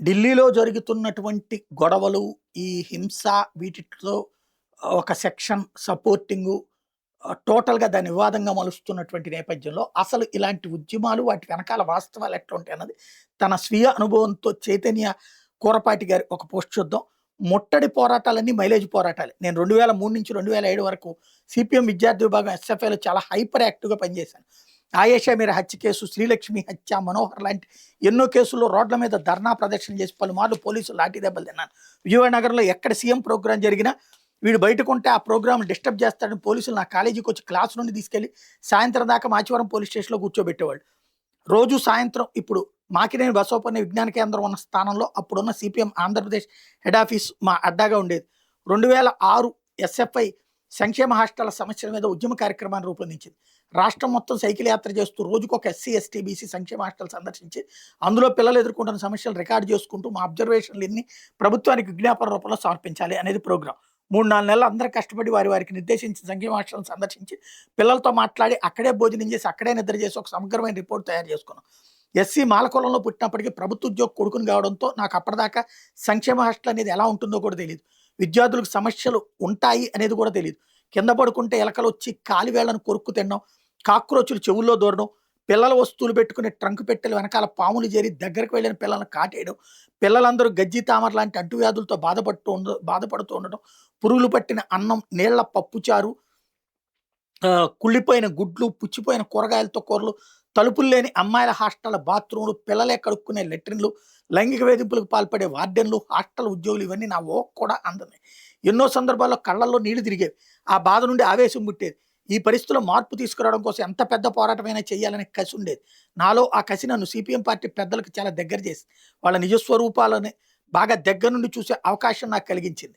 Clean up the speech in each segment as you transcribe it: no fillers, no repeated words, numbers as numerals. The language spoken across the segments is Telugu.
ఢిల్లీలో జరుగుతున్నటువంటి గొడవలు, ఈ హింస వీటిట్లో ఒక సెక్షన్ సపోర్టింగు టోటల్‌గా దాన్ని వివాదంగా మలుస్తున్నటువంటి నేపథ్యంలో, అసలు ఇలాంటి ఉద్యమాలు వాటి వెనకాల వాస్తవాలు ఎట్లుంటాయన్నది తన స్వీయ అనుభవంతో చైతన్య కూరపాటి గారి ఒక పోస్ట్ చూద్దాం. ముట్టడి పోరాటాలన్నీ మైలేజ్ పోరాటాలే. నేను 2003 నుంచి 2007 వరకు సిపిఎం విద్యార్థి విభాగం ఎస్ఎఫ్ఐలో చాలా హైపర్ యాక్టివ్‌గా పనిచేశాను. ఆయేషా మీరా హత్య కేసు, శ్రీలక్ష్మి హత్య, మనోహర్ లాంటి ఎన్నో కేసుల్లో రోడ్ల మీద ధర్నా ప్రదర్శన చేసి పలుమార్లు పోలీసులు లాఠీ దెబ్బలు తిన్నాను. విజయవాడ నగరంలో ఎక్కడ సీఎం ప్రోగ్రాం జరిగినా వీడు బయటకుంటే ఆ ప్రోగ్రామ్ డిస్టర్బ్ చేస్తాడని పోలీసులు నా కాలేజీకి వచ్చి క్లాస్ నుండి తీసుకెళ్లి సాయంత్రం దాకా మాచివరం పోలీస్ స్టేషన్‌లో కూర్చోబెట్టేవాళ్ళు. రోజు సాయంత్రం ఇప్పుడు మాకినేని బసవపల్లి విజ్ఞాన కేంద్రం ఉన్న స్థానంలో అప్పుడున్న సిపిఎం ఆంధ్రప్రదేశ్ హెడ్ ఆఫీస్ మా అడ్డాగా ఉండేది. 2006 ఎస్ఎఫ్ఐ సంక్షేమ హాస్టళ్ల సమస్యల మీద ఉద్యమ కార్యక్రమాన్ని రూపొందించింది. రాష్ట్రం మొత్తం సైకిల్ యాత్ర చేస్తూ రోజుకొక ఎస్సీ, ఎస్టీ, బీసీ సంక్షేమ హాస్టల్ సందర్శించి అందులో పిల్లలు ఎదుర్కొంటున్న సమస్యలు రికార్డు చేసుకుంటూ మా అబ్జర్వేషన్‌లన్నీ ప్రభుత్వానికి విజ్ఞాపన రూపంలో సమర్పించాలి అనేది ప్రోగ్రాం. 3, 4 నెలలు అందరూ కష్టపడి వారికి నిర్దేశించిన సంక్షేమ హాస్టల్‌ని సందర్శించి పిల్లలతో మాట్లాడి అక్కడే భోజనం చేసి, అక్కడే నిద్ర చేసి ఒక సమగ్రమైన రిపోర్ట్ తయారు చేసుకున్నాం. ఎస్సీ మాలకులంలో పుట్టినప్పటికీ ప్రభుత్వ ఉద్యోగ కొడుకుని కావడంతో నాకు అప్పటిదాకా సంక్షేమ హాస్టల్ అనేది ఎలా ఉంటుందో కూడా తెలీదు. విద్యార్థులకు సమస్యలు ఉంటాయి అనేది కూడా తెలీదు. కింద పడుకుంటే ఎలకలొచ్చి కాలివేళ్లను కొరుక్కు తినడం, కాక్రోచులు చెవుల్లో దూరడం, పిల్లల వస్తువులు పెట్టుకునే ట్రంక్ పెట్టెల వెనకాల పాములు చేరి దగ్గరికి వెళ్ళిన పిల్లల్ని కాటేయడం, పిల్లలందరూ గజ్జి తామర లాంటి అంటువ్యాధులతో బాధపడుతూ ఉండడం, పురుగులు పట్టిన అన్నం, నీళ్ల పప్పుచారు, కుళ్ళిపోయిన గుడ్లు, పుచ్చిపోయిన కూరగాయలతో కూరలు, తలుపులు లేని అమ్మాయిల హాస్టళ్ల బాత్రూములు, పిల్లలే కడుక్కునే లెట్రిన్‌లు, లైంగిక వేధింపులకు పాల్పడే వార్డెన్‌లు, హాస్టల్ ఉద్యోగులు ఇవన్నీ నా ఊహకు కూడా అందమే. ఎన్నో సందర్భాల్లో కళ్ళల్లో నీళ్లు తిరిగేవి. ఆ బాధ నుండి ఆవేశం పుట్టేది. ఈ పరిస్థితిలో మార్పు తీసుకురావడం కోసం ఎంత పెద్ద పోరాటమైనా చేయాలనే కసి ఉండేది. నాలో ఆ కసి నన్ను సిపిఎం పార్టీ పెద్దలకు చాలా దగ్గర చేసింది. వాళ్ళ నిజ స్వరూపాలని బాగా దగ్గర నుండి చూసే అవకాశం నాకు కలిగించింది.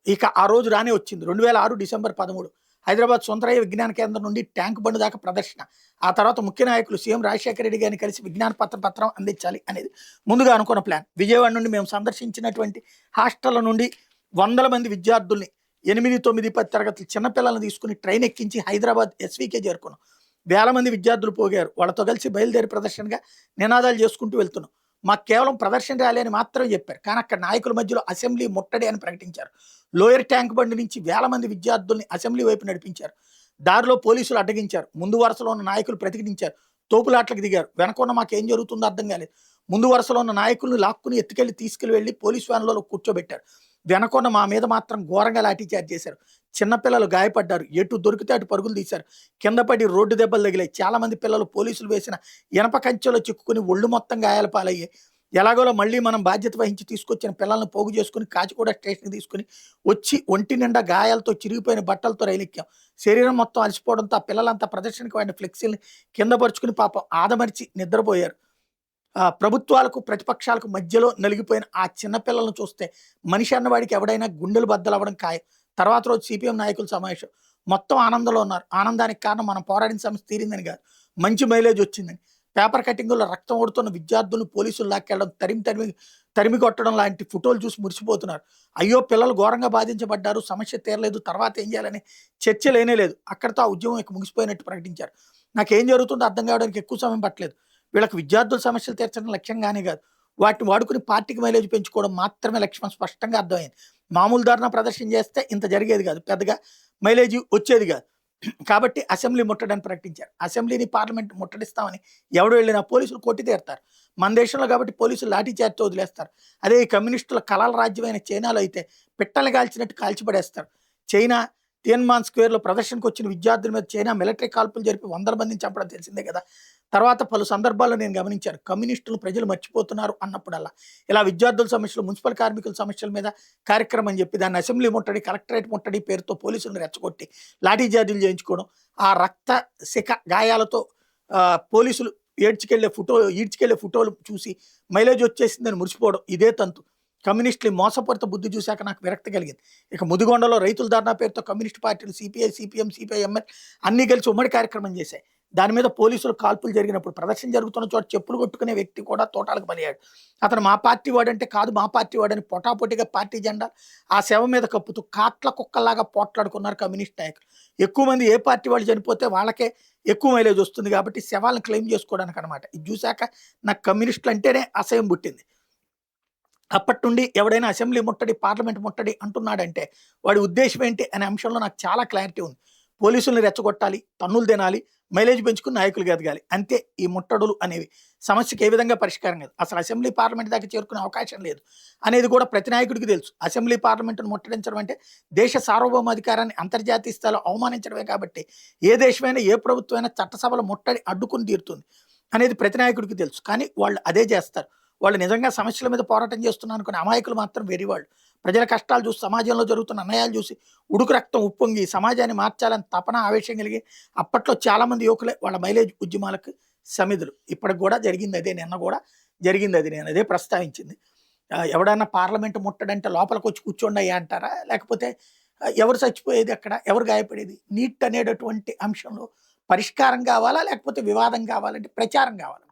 ఇక ఆ రోజు రానే వచ్చింది. 2006 డిసెంబర్ 13 హైదరాబాద్ సొంతరయ్య విజ్ఞాన కేంద్రం నుండి ట్యాంక్ బండ్ దాకా ప్రదర్శన. ఆ తర్వాత ముఖ్య నాయకులు సీఎం రాజశేఖర రెడ్డి గారిని కలిసి విజ్ఞాన పత్రం అందించాలి అనేది ముందుగా అనుకున్న ప్లాన్. విజయవాడ నుండి మేము సందర్శించినటువంటి హాస్టళ్ల నుండి వందల మంది విద్యార్థుల్ని 8, 9, 10 తరగతుల చిన్నపిల్లల్ని తీసుకుని ట్రైన్ ఎక్కించి హైదరాబాద్ ఎస్వీకే చేరుకున్నాం. వేల మంది విద్యార్థులు పోగారు. వాళ్ళతో కలిసి బయలుదేరి ప్రదర్శనగా నినాదాలు చేసుకుంటూ వెళ్తున్నాం. మాకు కేవలం ప్రదర్శన ర్యాలీ అని మాత్రమే చెప్పారు. కానీ అక్కడ నాయకుల మధ్యలో అసెంబ్లీ ముట్టడి అని ప్రకటించారు. లోయర్ ట్యాంక్ బండ్ నుంచి వేల మంది విద్యార్థుల్ని అసెంబ్లీ వైపు నడిపించారు. దారిలో పోలీసులు అడ్డగించారు. ముందు వరుసలో ఉన్న నాయకులు ప్రతిఘటించారు. తోపులాట్లకు దిగారు. వెనకున్న మాకేం జరుగుతుందో అర్థం కాలేదు. ముందు వరుసలో ఉన్న నాయకులను లాక్కుని తీసుకెళ్లి పోలీస్ వ్యాన్లలో కూర్చోబెట్టారు. వెనకున్న మా మీద మాత్రం ఘోరంగా లాఠీచార్జ్ చేశారు. చిన్నపిల్లలు గాయపడ్డారు. ఎటు దొరికితే అటు పరుగులు తీశారు. కింద పడి రోడ్డు దెబ్బలు తగిలాయి. చాలా మంది పిల్లలు పోలీసులు వేసిన ఇనప కంచెలో చిక్కుకుని ఒళ్ళు మొత్తం గాయాల పాలయ్యాయి. ఎలాగోలా మళ్ళీ మనం బాధ్యత వహించి తీసుకొచ్చిన పిల్లల్ని పోగు చేసుకుని కాచిగూడ స్టేషన్‌కి తీసుకుని వచ్చి ఒంటి నిండా గాయాలతో చిరిగిపోయిన బట్టలతో రైలెక్కాం. శరీరం మొత్తం అలసిపోవడంతో ఆ పిల్లలంతా ప్రదర్శనకి వాడిన ఫ్లెక్సీలని కింద పరుచుకుని పాపం ఆదమరిచి నిద్రపోయారు. ప్రభుత్వాలకు, ప్రతిపక్షాలకు మధ్యలో నలిగిపోయిన ఆ చిన్న పిల్లలను చూస్తే మనిషి అన్నవాడికి ఎవడైనా గుండెలు బద్దలవ్వడం ఖాయం. తర్వాత రోజు సిపిఎం నాయకుల సమావేశం. మొత్తం ఆనందంలో ఉన్నారు. ఆనందానికి కారణం మనం పోరాడిన సమస్య తీరిందని కాదు, మంచి మైలేజ్ వచ్చిందని. పేపర్ కటింగుల్లో రక్తం ఓడుతున్న విద్యార్థులను పోలీసులు లాక్కెళ్ళడం, తరిమి కొట్టడం లాంటి ఫోటోలు చూసి మురిసిపోతున్నారు. అయ్యో పిల్లలు ఘోరంగా బాధించబడ్డారు, సమస్య తీరలేదు, తర్వాత ఏం చేయాలని చర్చ లేనేలేదు. అక్కడితో ఆ ఉద్యమం ఇక ముగిసిపోయినట్టు ప్రకటించారు. నాకేం జరుగుతుందో అర్థం కావడానికి ఎక్కువ సమయం పట్టలేదు. వీళ్ళకి విద్యార్థుల సమస్యలు తీర్చడం లక్ష్యంగానే కాదు, వాటిని వాడుకుని పార్టీకి మైలేజ్ పెంచుకోవడం మాత్రమే లక్ష్యం స్పష్టంగా అర్థమైంది. మామూలు ధర్నా ప్రదర్శన చేస్తే ఇంత జరిగేది కాదు, పెద్దగా మైలేజ్ వచ్చేది కాదు. కాబట్టి అసెంబ్లీ ముట్టడని ప్రకటించారు. అసెంబ్లీని, పార్లమెంట్ ముట్టడిస్తామని ఎవడు వెళ్ళినా పోలీసులు కొట్టి తీరుతారు. మన దేశంలో కాబట్టి పోలీసులు లాఠీ చార్జ్‌తో వదిలేస్తారు. అదే ఈ కమ్యూనిస్టుల కలల రాజ్యమైన చైనాలో అయితే పిట్టల్ని కాల్చినట్టు కాల్చిపడేస్తారు. చైనా తియన్మాన్ స్క్వేర్‌లో ప్రదర్శనకు వచ్చిన విద్యార్థుల మీద చైనా మిలిటరీ కాల్పులు జరిపి వందల మందిని చంపడం తెలిసిందే కదా. తర్వాత పలు సందర్భాల్లో నేను గమనించాను. కమ్యూనిస్టులు ప్రజలు మర్చిపోతున్నారు అన్నప్పుడల్లా ఇలా విద్యార్థుల సమస్యలు, మున్సిపల్ కార్మికుల సమస్యల మీద కార్యక్రమం అని చెప్పి దాన్ని అసెంబ్లీ ముట్టడి, కలెక్టరేట్ ముట్టడి పేరుతో పోలీసులను రెచ్చగొట్టి లాఠీ చార్జీలు చేయించుకోవడం, ఆ రక్త శిఖ గాయాలతో పోలీసులు ఈడ్చుకెళ్లే ఫోటోలు చూసి మైలేజ్ వచ్చేసిందని మురిసిపోవడం ఇదే తంతు. కమ్యూనిస్టులు మోసపూరిత బుద్ధి చూశాక నాకు విరక్తి కలిగింది. ఇక ముదిగొండలో రైతుల ధర్నా పేరుతో కమ్యూనిస్ట్ పార్టీలు సిపిఐ, సిపిఎం, సిపిఐఎంఎల్ అన్నీ కలిసి ఉమ్మడి కార్యక్రమం చేశాయి. దాని మీద పోలీసులు కాల్పులు జరిగినప్పుడు ప్రదర్శన జరుగుతున్న చోట చెప్పులు కొట్టుకునే వ్యక్తి కూడా తోటాలకు బలయ్యాడు. అతను మా పార్టీ వాడంటే కాదు, మా పార్టీ వాడని పొటాపొటిగా పార్టీ జెండా ఆ శవ మీద కప్పుతూ కాట్ల కుక్కల్లాగా పోట్లాడుకున్నారు కమ్యూనిస్ట్ నాయకులు. ఎక్కువ మంది ఏ పార్టీ వాళ్ళు చనిపోతే వాళ్ళకే ఎక్కువ మైలేజ్ వస్తుంది కాబట్టి శవాలను క్లెయిమ్ చేసుకోవడానికి అనమాట. ఇది చూశాక నాకు కమ్యూనిస్టులు అంటేనే అసహ్యం పుట్టింది. అప్పటి నుండి ఎవడైనా అసెంబ్లీ ముట్టడి, పార్లమెంట్ ముట్టడి అంటున్నాడంటే వాడి ఉద్దేశ్యం ఏంటి అనే అంశంలో నాకు చాలా క్లారిటీ ఉంది. పోలీసుల్ని రెచ్చగొట్టాలి, తన్నులు తినాలి, మైలేజ్ పెంచుకుని నాయకులుగా ఎదగాలి. అంతే ఈ ముట్టడులు అనేవి. సమస్యకి ఏ విధంగా పరిష్కారం కాదు. అసలు అసెంబ్లీ, పార్లమెంట్ దాకా చేరుకునే అవకాశం లేదు అనేది కూడా ప్రతి నాయకుడికి తెలుసు. అసెంబ్లీ, పార్లమెంట్‌ను ముట్టడించడం అంటే దేశ సార్వభౌమాధికారాన్ని అంతర్జాతీయ స్థాయిలో అవమానించడమే కాబట్టి ఏ దేశమైనా, ఏ ప్రభుత్వమైనా చట్టసభల ముట్టడి అడ్డుకొని తీరుతుంది అనేది ప్రతి నాయకుడికి తెలుసు. కానీ వాళ్ళు అదే చేస్తారు. వాళ్ళు నిజంగా సమస్యల మీద పోరాటం చేస్తున్నారు అనుకునే అమాయకులు మాత్రం వెర్రివాళ్ళు. ప్రజల కష్టాలు చూసి, సమాజంలో జరుగుతున్న అన్యాయాలు చూసి ఉడుకు రక్తం ఉప్పొంగి సమాజాన్ని మార్చాలని తపన, ఆవేశం కలిగి అప్పట్లో చాలామంది యువకులే వాళ్ళ మైలేజ్ ఉద్యమాలకు సమిధులు. ఇప్పటికి కూడా జరిగింది అదే. నిన్న కూడా జరిగింది అది. నేను అదే ప్రస్తావించింది. ఎవడన్నా పార్లమెంట్ ముట్టడంటే లోపలికొచ్చి కూర్చోండయ్యా అంటారా? లేకపోతే ఎవరు చచ్చిపోయేది అక్కడ? ఎవరు గాయపడేది? నీట్ అనేటటువంటి అంశంలో పరిష్కారం కావాలా? లేకపోతే వివాదం కావాలంటే ప్రచారం కావాలా?